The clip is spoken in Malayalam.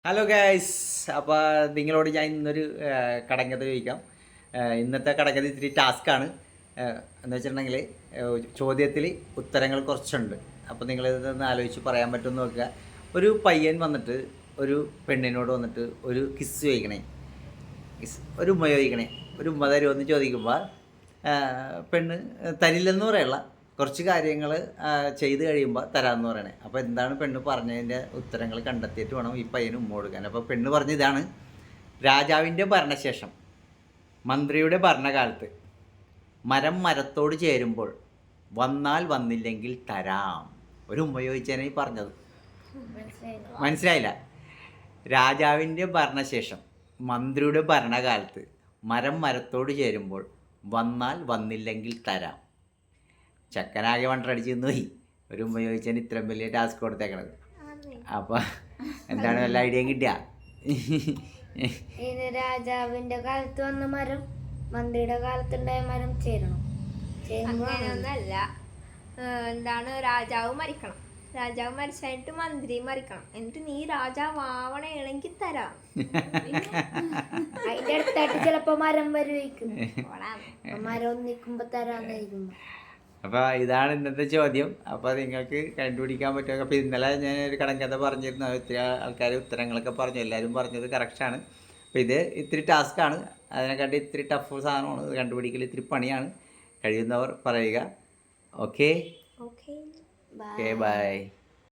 ഹലോ ഗൈസ്, അപ്പോൾ നിങ്ങളോട് ഞാൻ ഇന്നൊരു കടങ്കഥ ചോദിക്കാം. ഇന്നത്തെ കടങ്കഥ ഇത്തിരി ടാസ്ക്കാണ്. എന്ന് വെച്ചിട്ടുണ്ടെങ്കിൽ ചോദ്യത്തിൽ ഉത്തരങ്ങൾ കുറച്ചുണ്ട്. അപ്പോൾ നിങ്ങളിതൊന്ന് ആലോചിച്ച് പറയാൻ പറ്റുമെന്ന് നോക്കുക. ഒരു പയ്യൻ വന്നിട്ട് ഒരു പെണ്ണിനോട് വന്നിട്ട് ഒരു കിസ് ചോദിക്കണേ, ഒരു ഉമ്മ ചോദിക്കണേ, ഒരു ഉമ്മ തരുമെന്ന് ചോദിക്കുമ്പോൾ പെണ്ണ് തരില്ലെന്ന് പറയല്ല, കുറച്ച് കാര്യങ്ങൾ ചെയ്ത് കഴിയുമ്പോൾ തരാമെന്ന് പറയണേ. അപ്പോൾ എന്താണ് പെണ്ണ് പറഞ്ഞതിൻ്റെ ഉത്തരങ്ങൾ കണ്ടെത്തിയിട്ട് വേണം ഈ പയ്യന് ഉമ്മ കൊടുക്കാൻ. അപ്പോൾ പെണ്ണ് പറഞ്ഞതാണ്, രാജാവിൻ്റെ ഭരണശേഷം മന്ത്രിയുടെ ഭരണകാലത്ത് മരത്തോട് ചേരുമ്പോൾ വന്നാൽ വന്നില്ലെങ്കിൽ തരാം. ഒരു ഉമ്മ ചോദിച്ചതിനെ ഈ പറഞ്ഞത് മനസ്സിലായില്ല. രാജാവിൻ്റെ ഭരണശേഷം മന്ത്രിയുടെ ഭരണകാലത്ത് മരത്തോട് ചേരുമ്പോൾ വന്നാൽ വന്നില്ലെങ്കിൽ തരാം. ചക്കനാകെ വണ്ടടിച്ച് നിന്ന് പോയി. ഒരു ഉമ്മ ചോദിച്ചതിന് ഇത്രയും വലിയ ടാസ്ക് കൊടുത്തേക്കണത്. അപ്പം എന്താണ് വല്ല ഐഡിയയും കിട്ടിയ? രാജാവിന്റെ കാലത്ത് വന്ന മരം മന്ത്രിയുടെ കാലത്തുണ്ടായ മരം ചേരണം. അങ്ങനെയൊന്നല്ല. എന്താണ്, രാജാവ് മരിക്കണം, രാജാവ് മരിച്ചായിട്ട് മന്ത്രി മരിക്കണം, എന്നിട്ട് നീ രാജാവാവണേണെങ്കിൽ തരാം. അതിന്റെ അടുത്തായിട്ട് ചിലപ്പോ മരം വരുമായിരിക്കും. മരം ഒന്നിക്കുമ്പോ തരാന്നായിരിക്കും. അപ്പോൾ ഇതാണ് ഇന്നത്തെ ചോദ്യം. അപ്പോൾ നിങ്ങൾക്ക് കണ്ടുപിടിക്കാൻ പറ്റുമോ? അപ്പോൾ ഇന്നലെ ഞാനൊരു കടങ്കഥ പറഞ്ഞിരുന്നു, ഇത്തിരി ആൾക്കാർ ഉത്തരങ്ങളൊക്കെ പറഞ്ഞു, എല്ലാവരും പറഞ്ഞത് കറക്റ്റാണ്. അപ്പോൾ ഇത് ഇത്തിരി ടാസ്ക്കാണ്, അതിനെക്കാട്ടി ഇത്തിരി ടഫ് സാധനമാണ്, ഇത് കണ്ടുപിടിക്കൽ ഇത്തിരി പണിയാണ്. കഴിയുന്നവർ പറയുക. Okay, okay, by.